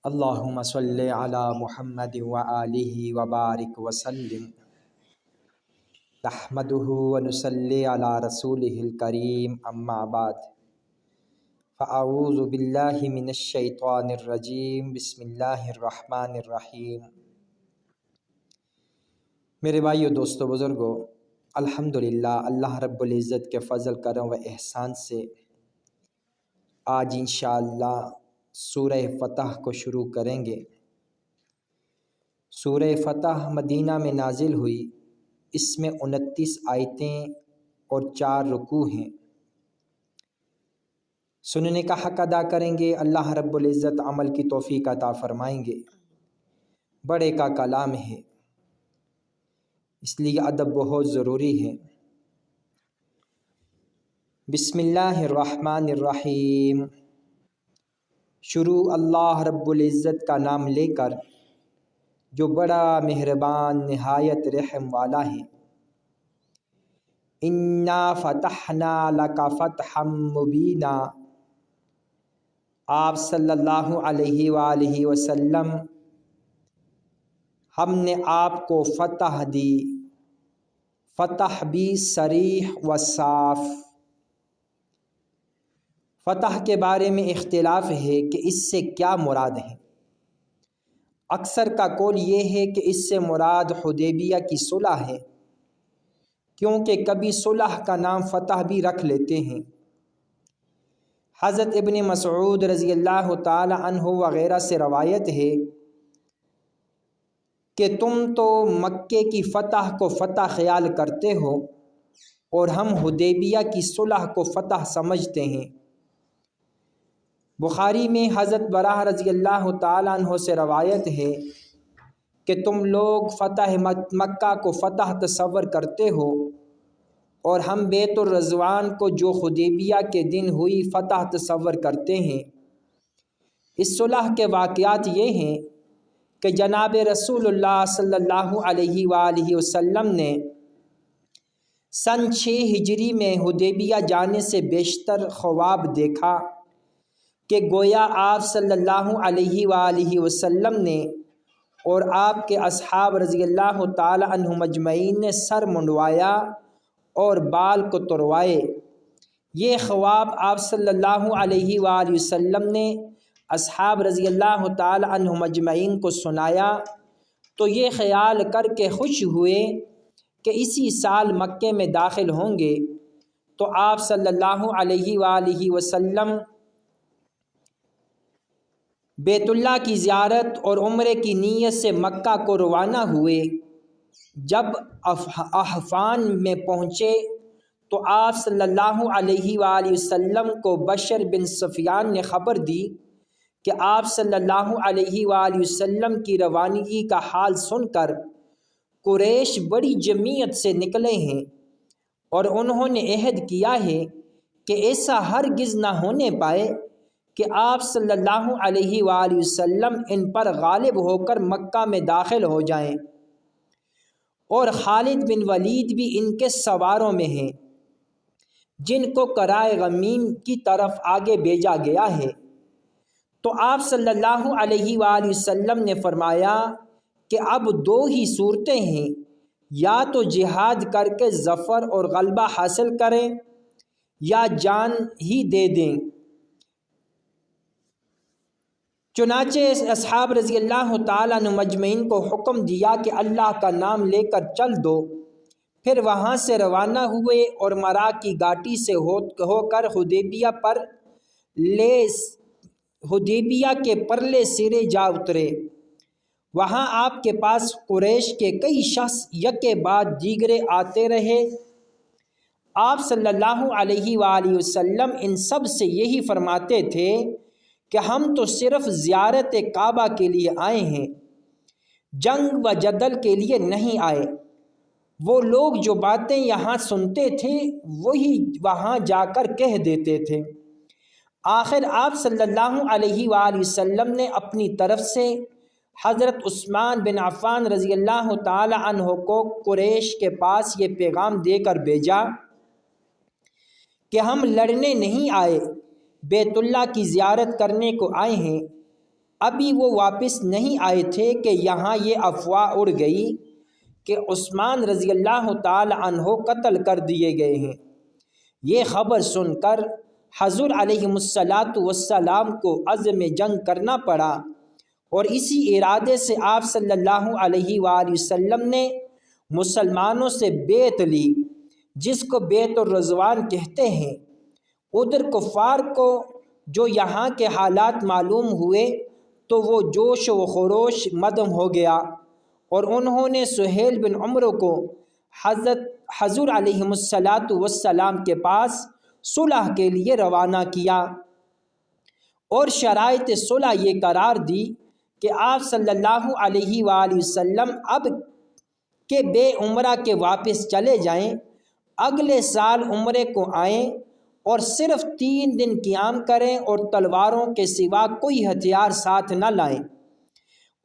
اللہم صلی علی محمد وآلہ وبارک وسلم نحمدہ ونصلی علی رسولہ الکریم اما بعد فاعوذ باللہ من الشیطان الرجیم بسم اللہ الرحمن الرحیم۔ میرے بھائیو، دوستو، بزرگو، الحمدللہ اللہ رب العزت کے فضل کرم و احسان سے آج انشاءاللہ سورہ فتح کو شروع کریں گے۔ سورہ فتح مدینہ میں نازل ہوئی، اس میں 29 آیتیں اور 4 رکوع ہیں۔ سننے کا حق ادا کریں گے، اللہ رب العزت عمل کی توفیق عطا فرمائیں گے۔ بڑے کا کلام ہے، اس لیے ادب بہت ضروری ہے۔ بسم اللہ الرحمن الرحیم۔ شروع اللہ رب العزت کا نام لے کر جو بڑا مہربان نہایت رحم والا ہے۔ انا فتحنا لک فتحا مبینا۔ آپ صلی اللہ علیہ وآلہ وسلم، ہم نے آپ کو فتح دی، فتح بھی صریح و صاف۔ فتح کے بارے میں اختلاف ہے کہ اس سے کیا مراد ہے۔ اکثر کا قول یہ ہے کہ اس سے مراد حدیبیہ کی صلح ہے، کیونکہ کبھی صلح کا نام فتح بھی رکھ لیتے ہیں۔ حضرت ابن مسعود رضی اللہ تعالی عنہ وغیرہ سے روایت ہے کہ تم تو مکے کی فتح کو فتح خیال کرتے ہو اور ہم حدیبیہ کی صلح کو فتح سمجھتے ہیں۔ بخاری میں حضرت براہ رضی اللہ تعالیٰ عنہ سے روایت ہے کہ تم لوگ فتح مکہ کو فتح تصور کرتے ہو اور ہم بیت الرضوان کو جو حدیبیہ کے دن ہوئی فتح تصور کرتے ہیں۔ اس صلح کے واقعات یہ ہیں کہ جناب رسول اللہ صلی اللہ علیہ وآلہ وسلم نے سن 6 ہجری میں حدیبیہ جانے سے بیشتر خواب دیکھا کہ گویا آپ صلی اللہ علیہ وآلہ وسلم نے اور آپ کے اصحاب رضی اللہ تعالی عنہم اجمعین نے سر منڈوایا اور بال کو تروائے۔ یہ خواب آپ صلی اللہ علیہ وآلہ وسلم نے اصحاب رضی اللہ تعالی عنہم اجمعین کو سنایا تو یہ خیال کر کے خوش ہوئے کہ اسی سال مکے میں داخل ہوں گے۔ تو آپ صلی اللہ علیہ وآلہ وسلم بیت اللہ کی زیارت اور عمرے کی نیت سے مکہ کو روانہ ہوئے۔ جب احفان میں پہنچے تو آپ صلی اللہ علیہ وآلہ وسلم کو بشر بن سفیان نے خبر دی کہ آپ صلی اللہ علیہ وآلہ وسلم کی روانگی کا حال سن کر قریش بڑی جمعیت سے نکلے ہیں اور انہوں نے عہد کیا ہے کہ ایسا ہرگز نہ ہونے پائے کہ آپ صلی اللہ علیہ وآلہ وسلم ان پر غالب ہو کر مکہ میں داخل ہو جائیں، اور خالد بن ولید بھی ان کے سواروں میں ہیں جن کو قرائے غمیم کی طرف آگے بھیجا گیا ہے۔ تو آپ صلی اللہ علیہ وآلہ وسلم نے فرمایا کہ اب 2 ہی صورتیں ہیں، یا تو جہاد کر کے ظفر اور غلبہ حاصل کریں یا جان ہی دے دیں۔ چنانچہ اصحاب رضی اللہ تعالیٰ عنہم اجمعین کو حکم دیا کہ اللہ کا نام لے کر چل دو۔ پھر وہاں سے روانہ ہوئے اور مرا کی گھاٹی سے ہو کر حدیبیہ کے پرلے سرے جا اترے۔ وہاں آپ کے پاس قریش کے کئی شخص یکے بعد دیگرے آتے رہے۔ آپ صلی اللہ علیہ وآلہ وسلم ان سب سے یہی فرماتے تھے کہ ہم تو صرف زیارت کعبہ کے لیے آئے ہیں، جنگ و جدل کے لیے نہیں آئے۔ وہ لوگ جو باتیں یہاں سنتے تھے وہی وہاں جا کر کہہ دیتے تھے۔ آخر آپ صلی اللہ علیہ وآلہ وسلم نے اپنی طرف سے حضرت عثمان بن عفان رضی اللہ تعالی عنہ کو قریش کے پاس یہ پیغام دے کر بھیجا کہ ہم لڑنے نہیں آئے، بیت اللہ کی زیارت کرنے کو آئے ہیں۔ ابھی وہ واپس نہیں آئے تھے کہ یہاں یہ افواہ اڑ گئی کہ عثمان رضی اللہ تعالی عنہ قتل کر دیے گئے ہیں۔ یہ خبر سن کر حضور علیہ السلام کو عزم جنگ کرنا پڑا، اور اسی ارادے سے آپ صلی اللہ علیہ وآلہ وسلم نے مسلمانوں سے بیعت لی، جس کو بیعت الرضوان کہتے ہیں۔ ادھر کفار کو جو یہاں کے حالات معلوم ہوئے تو وہ جوش و خروش مدم ہو گیا، اور انہوں نے سہیل بن عمرو کو حضور علیہ السلام کے پاس صلح کے لیے روانہ کیا، اور شرائط صلح یہ قرار دی کہ آپ صلی اللہ علیہ وآلہ وسلم اب کہ بے عمرہ کے واپس چلے جائیں، اگلے سال عمرے کو آئیں اور صرف 3 دن قیام کریں، اور تلواروں کے سوا کوئی ہتھیار ساتھ نہ لائیں،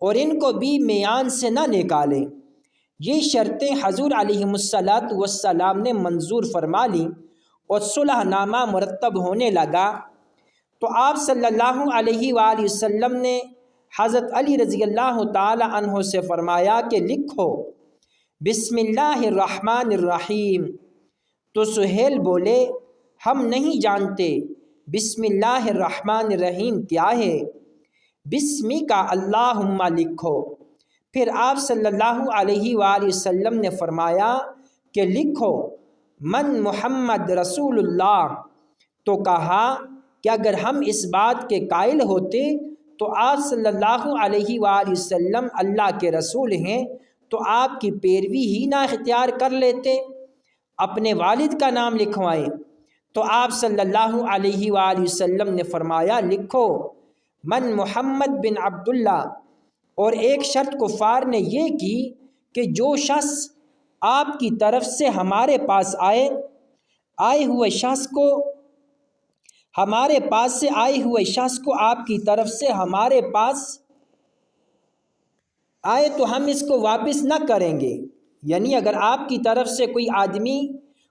اور ان کو بھی میان سے نہ نکالیں۔ یہ شرطیں حضور علیہ السلام نے منظور فرما لیں، اور صلح نامہ مرتب ہونے لگا۔ تو آپ صلی اللہ علیہ وآلہ وسلم نے حضرت علی رضی اللہ تعالی عنہ سے فرمایا کہ لکھو بسم اللہ الرحمن الرحیم۔ تو سہیل بولے ہم نہیں جانتے بسم اللہ الرحمن الرحیم کیا ہے، بسمی کا اللہم لکھو۔ پھر آپ صلی اللہ علیہ وآلہ وسلم نے فرمایا کہ لکھو من محمد رسول اللہ۔ تو کہا کہ اگر ہم اس بات کے قائل ہوتے تو آپ صلی اللہ علیہ وآلہ وسلم اللہ کے رسول ہیں تو آپ کی پیروی ہی نہ اختیار کر لیتے، اپنے والد کا نام لکھوائیں۔ تو آپ صلی اللہ علیہ وآلہ وسلم نے فرمایا لکھو من محمد بن عبداللہ۔ اور ایک شرط کفار نے یہ کی کہ جو شخص آپ کی طرف سے ہمارے پاس آئے ہوئے شخص کو آپ کی طرف سے ہمارے پاس آئے تو ہم اس کو واپس نہ کریں گے، یعنی اگر آپ کی طرف سے کوئی آدمی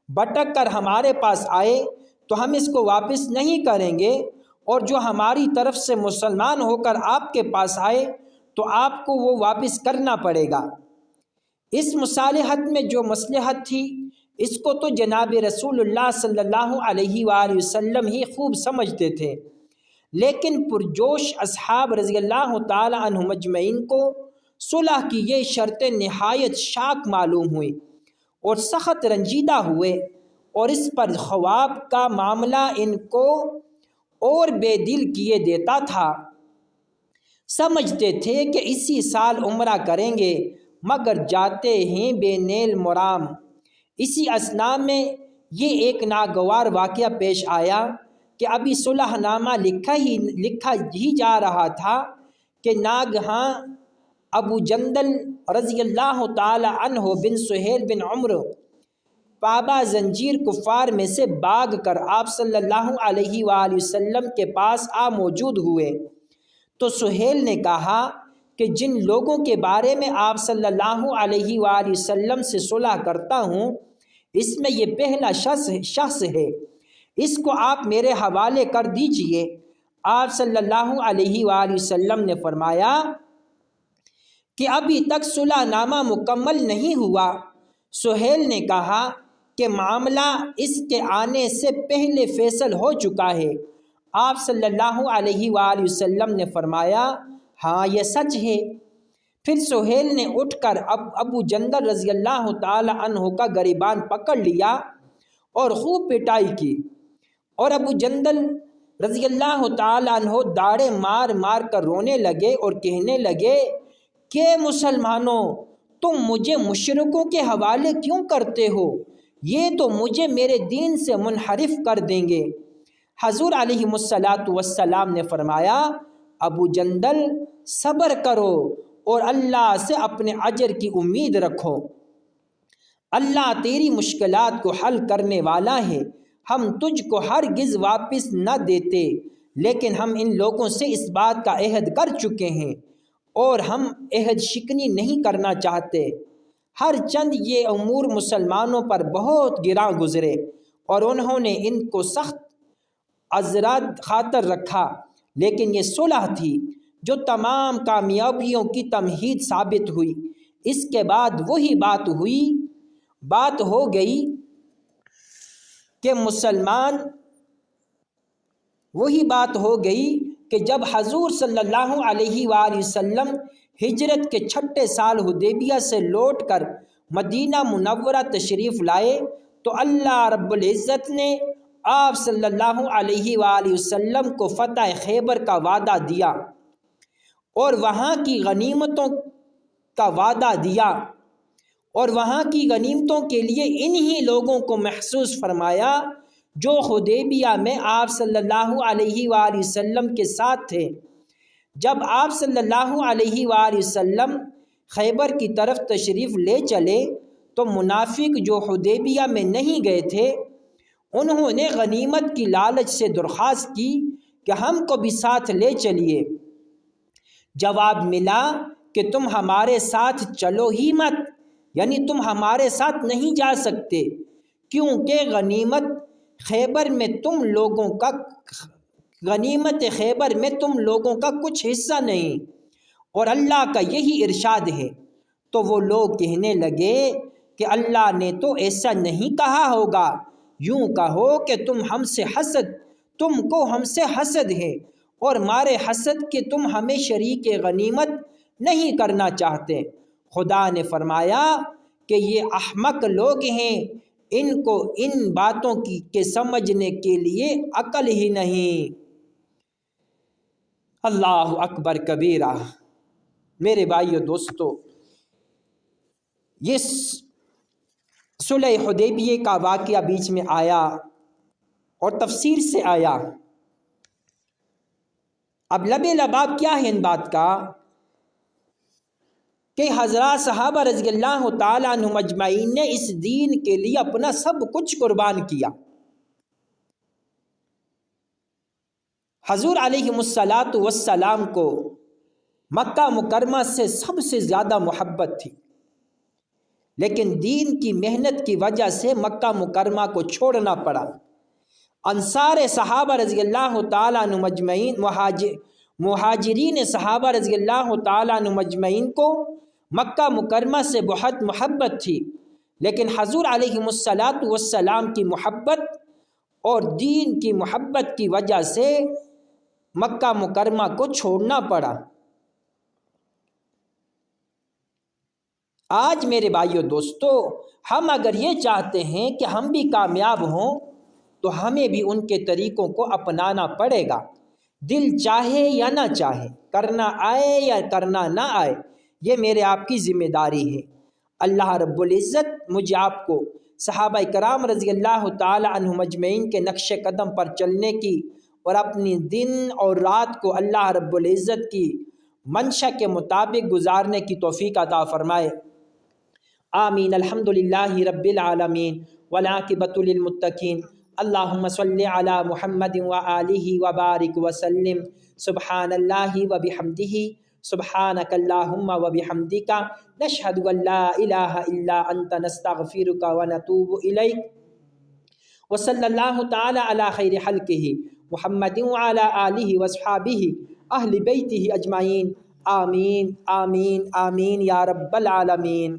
بھٹک کر ہمارے پاس آئے تو ہم اس کو واپس نہیں کریں گے، اور جو ہماری طرف سے مسلمان ہو کر آپ کے پاس آئے تو آپ کو وہ واپس کرنا پڑے گا۔ اس مصالحت میں جو مصلحت تھی اس کو تو جناب رسول اللہ صلی اللہ علیہ وآلہ وسلم ہی خوب سمجھتے تھے، لیکن پرجوش اصحاب رضی اللہ تعالی عنہم مجمعین کو صلح کی یہ شرطیں نہایت شاق معلوم ہوئی اور سخت رنجیدہ ہوئے، اور اس پر خواب کا معاملہ ان کو اور بے دل کیے دیتا تھا۔ سمجھتے تھے کہ اسی سال عمرہ کریں گے، مگر جاتے ہیں بے نیل مرام۔ اسی اثناء میں یہ ایک ناگوار واقعہ پیش آیا کہ ابھی صلح نامہ لکھا ہی جا رہا تھا کہ ناگہاں ابو جندل رضی اللہ تعالی عنہ بن سہیل بن عمرو پابا زنجیر کفار میں سے بھاگ کر آپ صلی اللہ علیہ وآلہ وسلم کے پاس موجود ہوئے۔ تو سہیل نے کہا کہ جن لوگوں کے بارے میں آپ صلی اللہ علیہ وآلہ وسلم سے صلح کرتا ہوں اس میں یہ پہلا شخص ہے، اس کو آپ میرے حوالے کر دیجئے۔ آپ صلی اللہ علیہ وآلہ وسلم نے فرمایا کہ ابھی تک صلح نامہ مکمل نہیں ہوا۔ سہیل نے کہا کہ معاملہ اس کے آنے سے پہلے فیصل ہو چکا ہے۔ آپ صلی اللہ علیہ وآلہ وسلم نے فرمایا ہاں یہ سچ ہے۔ پھر سہیل نے اٹھ کر ابو جندل رضی اللہ تعالی عنہ کا گریبان پکڑ لیا اور خوب پٹائی کی، اور ابو جندل رضی اللہ تعالی عنہ داڑے مار مار کر رونے لگے اور کہنے لگے کہ مسلمانوں تم مجھے مشرکوں کے حوالے کیوں کرتے ہو، یہ تو مجھے میرے دین سے منحرف کر دیں گے۔ حضور علیہ السلام نے فرمایا ابو جندل صبر کرو اور اللہ سے اپنے اجر کی امید رکھو، اللہ تیری مشکلات کو حل کرنے والا ہے۔ ہم تجھ کو ہرگز واپس نہ دیتے، لیکن ہم ان لوگوں سے اس بات کا عہد کر چکے ہیں اور ہم عہد شکنی نہیں کرنا چاہتے۔ ہر چند یہ امور مسلمانوں پر بہت گراں گزرے اور انہوں نے ان کو سخت عذرات خاطر رکھا، لیکن یہ صلح تھی جو تمام کامیابیوں کی تمہید ثابت ہوئی۔ اس کے بعد وہی بات ہو گئی کہ جب حضور صلی اللہ علیہ وآلہ وسلم ہجرت کے 6 سال حدیبیہ سے لوٹ کر مدینہ منورہ تشریف لائے تو اللہ رب العزت نے آپ صلی اللہ علیہ وآلہ وسلم کو فتح خیبر کا وعدہ دیا اور وہاں کی غنیمتوں کا وعدہ دیا، اور وہاں کی غنیمتوں کے لیے انہی لوگوں کو محسوس فرمایا جو حدیبیہ میں آپ صلی اللہ علیہ وآلہ وسلم کے ساتھ تھے۔ جب آپ صلی اللہ علیہ وآلہ وسلم خیبر کی طرف تشریف لے چلے تو منافق جو حدیبیہ میں نہیں گئے تھے انہوں نے غنیمت کی لالچ سے درخواست کی کہ ہم کو بھی ساتھ لے چلیے۔ جواب ملا کہ تم ہمارے ساتھ چلو ہی مت، یعنی تم ہمارے ساتھ نہیں جا سکتے، کیونکہ غنیمت خیبر میں تم لوگوں کا کچھ حصہ نہیں، اور اللہ کا یہی ارشاد ہے۔ تو وہ لوگ کہنے لگے کہ اللہ نے تو ایسا نہیں کہا ہوگا، یوں کہو کہ تم کو ہم سے حسد ہے، اور مارے حسد کہ تم ہمیں شریک غنیمت نہیں کرنا چاہتے۔ خدا نے فرمایا کہ یہ احمق لوگ ہیں، ان کو ان باتوں کے سمجھنے کے لیے عقل ہی نہیں۔ اللہ اکبر کبیرہ۔ میرے بھائیو دوستو، یہ صلح حدیبیہ کا واقعہ بیچ میں آیا اور تفسیر سے آیا۔ اب لباب کیا ہے ان بات کا کہ حضرات صحابہ رضی اللہ تعالیٰ عنہم اجمعین نے اس دین کے لیے اپنا سب کچھ قربان کیا۔ حضور علیہ السلام کو مکہ مکرمہ سے سب سے زیادہ محبت تھی، لیکن دین کی محنت کی وجہ سے مکہ مکرمہ کو چھوڑنا پڑا۔ انصار صحابہ رضی اللہ تعالیٰ عنہم اجمعین، مہاجرین صحابہ رضی اللہ تعالیٰ عنہم اجمعین کو مکہ مکرمہ سے بہت محبت تھی، لیکن حضور علیہ السلام کی محبت اور دین کی محبت کی وجہ سے مکہ مکرمہ کو چھوڑنا پڑا۔ آج میرے بھائیو دوستو، ہم اگر یہ چاہتے ہیں کہ ہم بھی کامیاب ہوں تو ہمیں بھی ان کے طریقوں کو اپنانا پڑے گا، دل چاہے یا نہ چاہے، کرنا آئے یا کرنا نہ آئے، یہ میرے آپ کی ذمہ داری ہے۔ اللہ رب العزت مجھے آپ کو صحابہ کرام رضی اللہ تعالی عنہم اجمعین کے نقش قدم پر چلنے کی اور اپنی دن اور رات کو اللہ رب العزت کی منشا کے مطابق گزارنے کی توفیق عطا فرمائے۔ آمین۔ الحمدللہ رب العالمین والعاقبۃ للمتقین۔ اللہم صلی علی محمد وآلہ وبارک وسلم۔ سبحان اللہ وبحمدہ، سبحانک اللہم وبحمدک، نشہد ان لا الہ الا انت، نستغفرک ونتوب الیک۔ وصلی اللہ تعالی علی خیر خلقہ محمد وعلی آلہ واصحابہ اہل بیتہ اجمعین۔ آمین آمین آمین یا رب العالمین۔